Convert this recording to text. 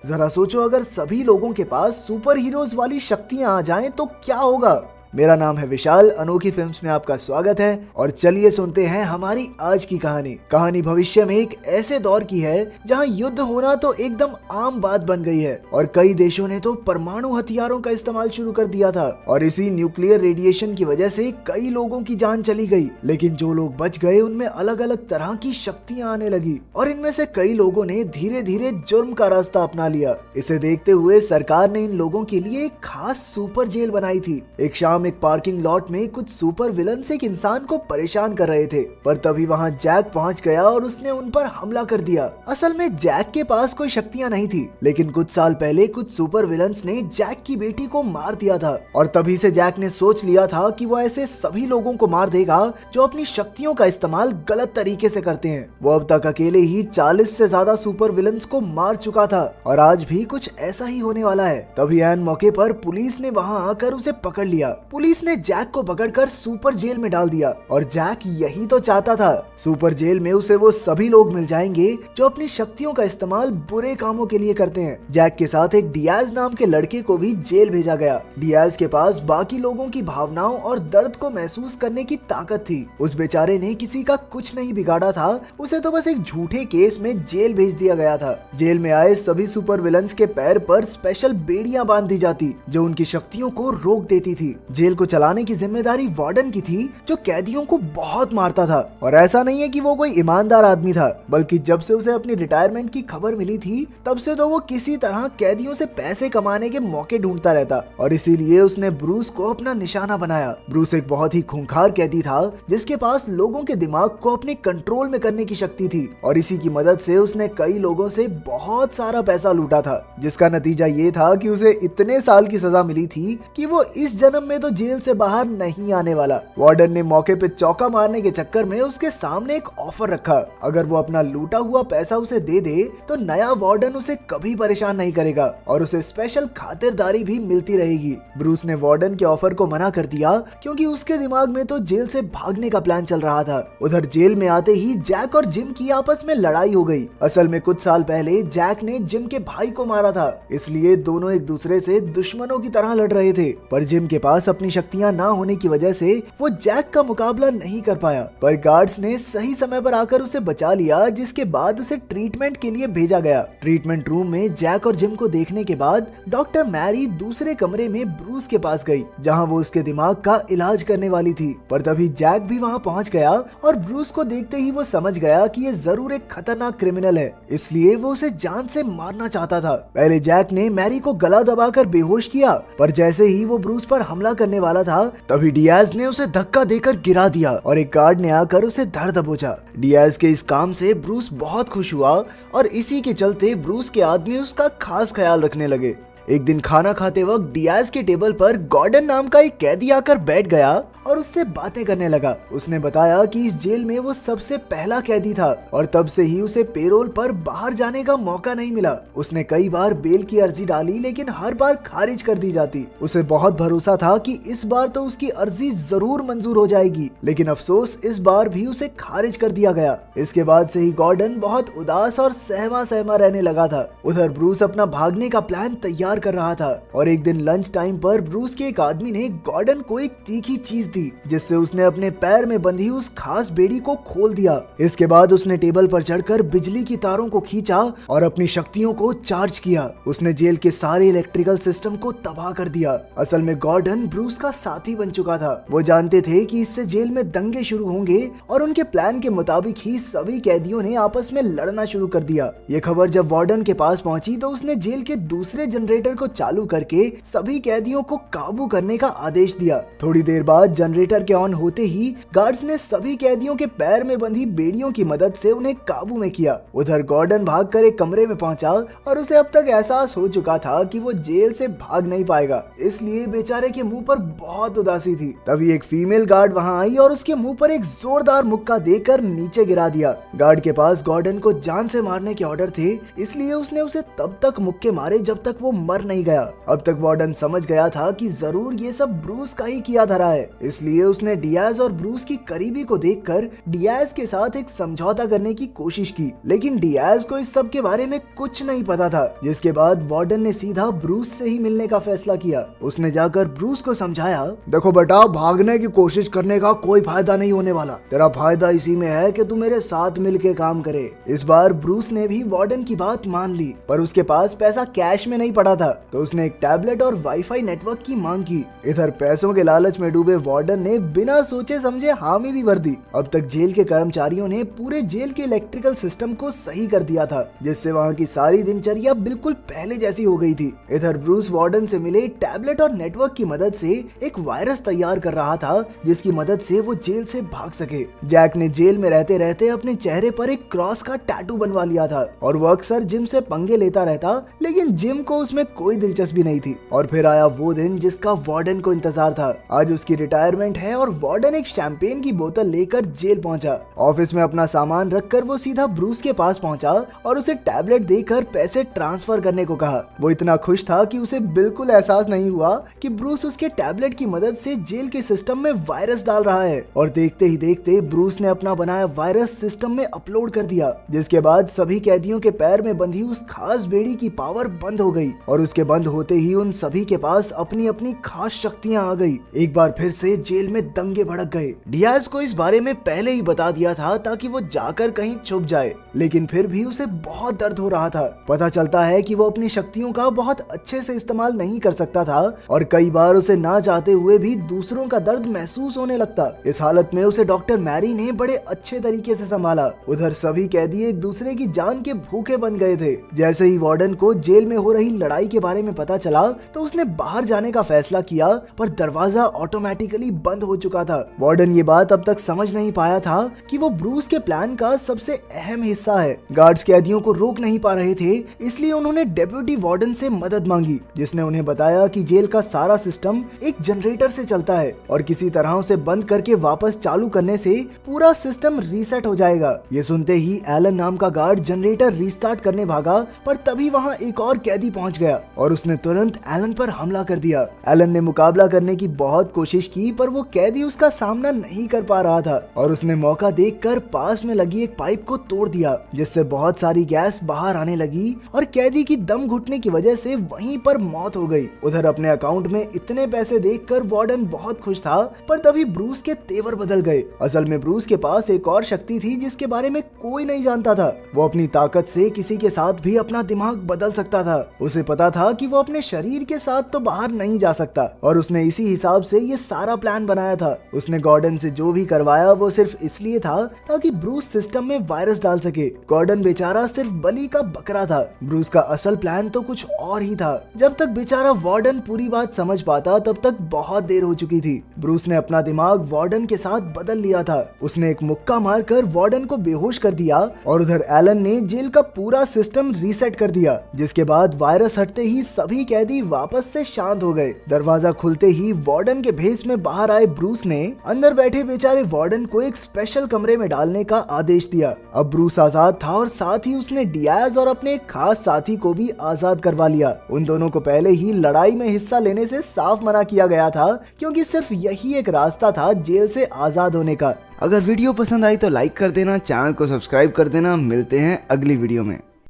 जरा सोचो, अगर सभी लोगों के पास सुपर हीरोज वाली शक्तियां आ जाएं तो क्या होगा। मेरा नाम है विशाल, अनोखी फिल्म्स में आपका स्वागत है और चलिए सुनते हैं हमारी आज की कहानी भविष्य में एक ऐसे दौर की है जहां युद्ध होना तो एकदम आम बात बन गई है और कई देशों ने तो परमाणु हथियारों का इस्तेमाल शुरू कर दिया था और इसी न्यूक्लियर रेडिएशन की वजह से कई लोगों की जान चली गई। लेकिन जो लोग बच गए उनमें अलग अलग तरह की शक्तियां आने लगी और इनमें से कई लोगों ने धीरे धीरे जुर्म का रास्ता अपना लिया। इसे देखते हुए सरकार ने इन लोगों के लिए एक खास सुपर जेल बनाई थी। एक शाम एक पार्किंग लॉट में कुछ सुपर विलन्स एक इंसान को परेशान कर रहे थे, पर तभी वहां जैक पहुंच गया और उसने उन पर हमला कर दिया। असल में जैक के पास कोई शक्तियां नहीं थी, लेकिन कुछ साल पहले कुछ सुपर विलन्स ने जैक की बेटी को मार दिया था और तभी से जैक ने सोच लिया था कि वो ऐसे सभी लोगों को मार देगा जो अपनी शक्तियों का इस्तेमाल गलत तरीके से करते हैं। वो अब तक अकेले ही 40 से ज्यादा सुपर विलन्स को मार चुका था और आज भी कुछ ऐसा ही होने वाला है। तभी ऐन मौके पर पुलिस ने वहां आकर उसे पकड़ लिया। पुलिस ने जैक को पकड़कर सुपर जेल में डाल दिया और जैक यही तो चाहता था। सुपर जेल में उसे वो सभी लोग मिल जाएंगे जो अपनी शक्तियों का इस्तेमाल बुरे कामों के लिए करते हैं। जैक के साथ एक डियाज नाम के लड़के को भी जेल भेजा गया। डियाज के पास बाकी लोगों की भावनाओं और दर्द को महसूस करने की ताकत थी। उस बेचारे ने किसी का कुछ नहीं बिगाड़ा था, उसे तो बस एक झूठे केस में जेल भेज दिया गया था। जेल में आए सभी सुपर विलन्स के पैर पर स्पेशल बेड़ियां बांध दी जाती जो उनकी शक्तियों को रोक देती थी। जेल को चलाने की जिम्मेदारी वार्डन की थी जो कैदियों को बहुत मारता था। और ऐसा नहीं है कि वो कोई ईमानदार आदमी था, बल्कि जब से उसे अपनी रिटायरमेंट की खबर मिली थी तब से तो वो किसी तरह कैदियों से पैसे कमाने के मौके ढूंढता रहता और इसीलिए उसने ब्रूस को अपना निशाना बनाया। ब्रूस एक बहुत ही खूंखार कैदी था जिसके पास लोगों के दिमाग को अपने कंट्रोल में करने की शक्ति थी और इसी की मदद से उसने कई लोगों से बहुत सारा पैसा लूटा था, जिसका नतीजा ये था कि उसे इतने साल की सजा मिली थी कि वो इस जन्म में तो जेल से बाहर नहीं आने वाला। वार्डन ने मौके पे चौका मारने के चक्कर में उसके सामने एक ऑफर रखा, अगर वो अपना लूटा हुआ पैसा उसे दे दे तो नया वार्डन उसे कभी परेशान नहीं करेगा और उसे स्पेशल खातिरदारी भी मिलती रहेगी। ब्रूस ने वार्डन के ऑफर को मना कर दिया क्योंकि उसके दिमाग में तो जेल से भागने का प्लान चल रहा था। उधर जेल में आते ही जैक और जिम की आपस में लड़ाई हो गई। असल में कुछ साल पहले जैक ने जिम के भाई को मारा था, इसलिए दोनों एक दूसरे से दुश्मनों की तरह लड़ रहे थे। पर जिम के पास अपनी शक्तियां ना होने की वजह से वो जैक का मुकाबला नहीं कर पाया, पर गार्ड्स ने सही समय पर आकर उसे बचा लिया, जिसके बाद उसे ट्रीटमेंट के लिए भेजा गया। ट्रीटमेंट रूम में जैक और जिम को देखने के बाद डॉक्टर मैरी दूसरे कमरे में ब्रूस के पास गई जहां वो उसके दिमाग का इलाज करने वाली थी। पर तभी जैक भी वहां पहुंच गया और ब्रूस को देखते ही वो समझ गया कि ये जरूर एक खतरनाक क्रिमिनल है, इसलिए वो उसे जान से मारना चाहता था। पहले जैक ने मैरी को गला दबाकर बेहोश किया, पर जैसे ही वो ब्रूस पर हमला करने वाला था तभी डियाज ने उसे धक्का देकर गिरा दिया और एक गार्ड ने आकर उसे धर दबोचा। डियाज के इस काम से ब्रूस बहुत खुश हुआ और इसी के चलते ब्रूस के आदमी उसका खास ख्याल रखने लगे। एक दिन खाना खाते वक्त डियाज के टेबल पर गॉर्डन नाम का एक कैदी आकर बैठ गया और उससे बातें करने लगा। उसने बताया कि इस जेल में वो सबसे पहला कैदी था और तब से ही उसे पेरोल पर बाहर जाने का मौका नहीं मिला। उसने कई बार बेल की अर्जी डाली लेकिन हर बार खारिज कर दी जाती। उसे बहुत भरोसा था कि इस बार तो उसकी अर्जी जरूर मंजूर हो जाएगी, लेकिन अफसोस इस बार भी उसे खारिज कर दिया गया। इसके बाद से ही गॉर्डन बहुत उदास और सहमा सहमा रहने लगा था। उधर ब्रूस अपना भागने का प्लान तैयार कर रहा था और एक दिन लंच टाइम पर ब्रूस के एक आदमी ने गॉर्डन को एक तीखी चीज दी जिससे उसने अपने पैर में बंधी उस खास बेड़ी को खोल दिया। इसके बाद उसने टेबल पर चढ़कर बिजली की तारों को खींचा और अपनी शक्तियों को चार्ज किया। उसने जेल के सारे इलेक्ट्रिकल सिस्टम को तबाह कर दिया। असल में गॉर्डन ब्रूस का साथी बन चुका था। वो जानते थे कि इससे जेल में दंगे शुरू होंगे और उनके प्लान के मुताबिक ही सभी कैदियों ने आपस में लड़ना शुरू कर दिया। ये खबर जब वार्डन के पास पहुंची तो उसने जेल के दूसरे जनरेटर को चालू करके सभी कैदियों को काबू करने का आदेश दिया। थोड़ी देर बाद जनरेटर के ऑन होते ही गार्ड्स ने सभी कैदियों के पैर में बंधी बेड़ियों की मदद से उन्हें काबू में किया। उधर गॉर्डन भागकर एक कमरे में पहुंचा और उसे अब तक एहसास हो चुका था कि वो जेल से भाग नहीं पाएगा, इसलिए बेचारे के मुंह पर बहुत उदासी थी। तभी एक फीमेल गार्ड वहां आई और उसके मुंह पर एक जोरदार मुक्का देकर नीचे गिरा दिया। गार्ड के पास गॉर्डन को जान से मारने के ऑर्डर थे, इसलिए उसने उसे तब तक मुक्के मारे जब तक वो मर नहीं गया। अब तक वार्डन समझ गया था कि जरूर ये सब ब्रूस का ही किया धरा है, इसलिए उसने डियाज और ब्रूस की करीबी को देखकर डियाज के साथ एक समझौता करने की कोशिश की, लेकिन डियाज को इस सब के बारे में कुछ नहीं पता था। जिसके बाद वार्डन ने सीधा ब्रूस से ही मिलने का फैसला किया। उसने जाकर ब्रूस को समझाया, देखो बेटा, भागने की कोशिश करने का कोई फायदा नहीं होने वाला, तेरा फायदा इसी में है कि तू मेरे साथ मिलके काम करे। इस बार ब्रूस ने भी वार्डन की बात मान ली, पर उसके पास पैसा कैश में नहीं पड़ा था, तो उसने एक टैबलेट और वाईफाई नेटवर्क की मांग की। इधर पैसों के लालच में डूबे वार्डन ने बिना सोचे समझे हामी भी भर दी। अब तक जेल के कर्मचारियों ने पूरे जेल के इलेक्ट्रिकल सिस्टम को सही कर दिया था, जिससे वहाँ की सारी दिनचर्या बिल्कुल पहले जैसी हो गई थी। इधर ब्रूस वार्डन से मिले टैबलेट और नेटवर्क की मदद से एक वायरस तैयार कर रहा था, जिसकी मदद से वो जेल से भाग सके। जैक ने जेल में रहते रहते अपने चेहरे पर एक क्रॉस का टैटू बनवा लिया था और वो अक्सर जिम से पंगे लेता रहता, लेकिन जिम को उसमें कोई दिलचस्पी नहीं थी। और फिर आया वो दिन जिसका वार्डन को इंतजार था। आज उसकी रिटायरमेंट है और वार्डन एक शैंपेन की बोतल लेकर जेल पहुंचा। ऑफिस में अपना सामान रखकर वो सीधा ब्रूस के पास पहुंचा और उसे टैबलेट देकर पैसे ट्रांसफर करने को कहा। वो इतना खुश था कि उसे बिल्कुल एहसास नहीं हुआ कि ब्रूस उसके टैबलेट की मदद से जेल के सिस्टम में वायरस डाल रहा है। और देखते ही देखते ब्रूस ने अपना बनाया वायरस सिस्टम में अपलोड कर दिया, जिसके बाद सभी कैदियों के पैर में बंधी उस खास बेड़ी की पावर बंद हो गई और उसके बंद होते ही उन सभी के पास अपनी अपनी खास शक्तियां आ गई। एक बार फिर से जेल में दंगे भड़क गए। डियाज को इस बारे में पहले ही बता दिया था ताकि वो जाकर कहीं छुप जाए, लेकिन फिर भी उसे बहुत दर्द हो रहा था। पता चलता है कि वो अपनी शक्तियों का बहुत अच्छे से इस्तेमाल नहीं कर सकता था और कई बार उसे ना चाहते हुए भी दूसरों का दर्द महसूस होने लगता। इस हालत में उसे डॉक्टर मैरी ने बड़े अच्छे तरीके से संभाला। उधर सभी कैदी एक दूसरे की जान के भूखे बन गए थे। जैसे ही वार्डन को जेल में हो रही लड़ाई के बारे में पता चला तो उसने बाहर जाने का फैसला किया, पर दरवाजा ऑटोमेटिकली बंद हो चुका था। वार्डन ये बात अब तक समझ नहीं पाया था कि वो ब्रूस के प्लान का सबसे अहम हिस्सा है। गार्ड्स कैदियों को रोक नहीं पा रहे थे, इसलिए उन्होंने डेप्यूटी वार्डन से मदद मांगी, जिसने उन्हें बताया कि जेल का सारा सिस्टम एक जनरेटर से चलता है और किसी तरह उसे बंद करके वापस चालू करने से पूरा सिस्टम रीसेट हो जाएगा। ये सुनते ही एलन नाम का गार्ड जनरेटर रीस्टार्ट करने भागा, पर तभी वहाँ एक और कैदी पहुँच गया और उसने तुरंत एलन पर हमला कर दिया। एलन ने मुकाबला करने की बहुत कोशिश की, पर वो कैदी उसका सामना नहीं कर पा रहा था और उसने मौका देखकर पास में लगी एक पाइप को तोड़ दिया, जिससे बहुत सारी गैस बाहर आने लगी और कैदी की दम घुटने की वजह से वहीं पर मौत हो गई। उधर अपने अकाउंट में इतने पैसे देखकर वार्डन बहुत खुश था, पर तभी ब्रूस के तेवर बदल गए। असल में ब्रूस के पास एक और शक्ति थी जिसके बारे में कोई नहीं जानता था। वो अपनी ताकत से किसी के साथ भी अपना दिमाग बदल सकता था। उसे पता था कि वो अपने शरीर के साथ तो बाहर नहीं जा सकता और उसने इसी हिसाब से ये सारा प्लान बनाया था। उसने गॉर्डन से जो भी करवाया वो सिर्फ इसलिए था ताकि ब्रूस सिस्टम में वायरस डाल सके। गॉर्डन बेचारा सिर्फ बलि का बकरा था। ब्रूस का असल प्लान तो कुछ और ही था। जब तक बेचारा वार्डन पूरी बात समझ पाता तब तक बहुत देर हो चुकी थी। ब्रूस ने अपना दिमाग वार्डन के साथ बदल लिया था। उसने एक मुक्का मारकर वार्डन को बेहोश कर दिया और उधर एलन ने जेल का पूरा सिस्टम रीसेट कर दिया, जिसके बाद वायरस हटते ही सभी कैदी वापस से शांत हो गए। दरवाजा खुलते ही वार्डन के भेस में बाहर आए ब्रूस ने अंदर बैठे बेचारे वार्डन को एक स्पेशल कमरे में डालने का आदेश दिया। अब ब्रूस आजाद था और साथ ही उसने डियाज और अपने एक खास साथी को भी आजाद करवा लिया। उन दोनों को पहले ही लड़ाई में हिस्सा लेने से साफ मना किया गया था, क्योंकि सिर्फ यही एक रास्ता था जेल से आजाद होने का। अगर वीडियो पसंद आई तो लाइक कर देना, चैनल को सब्सक्राइब कर देना। मिलते हैं अगली वीडियो में।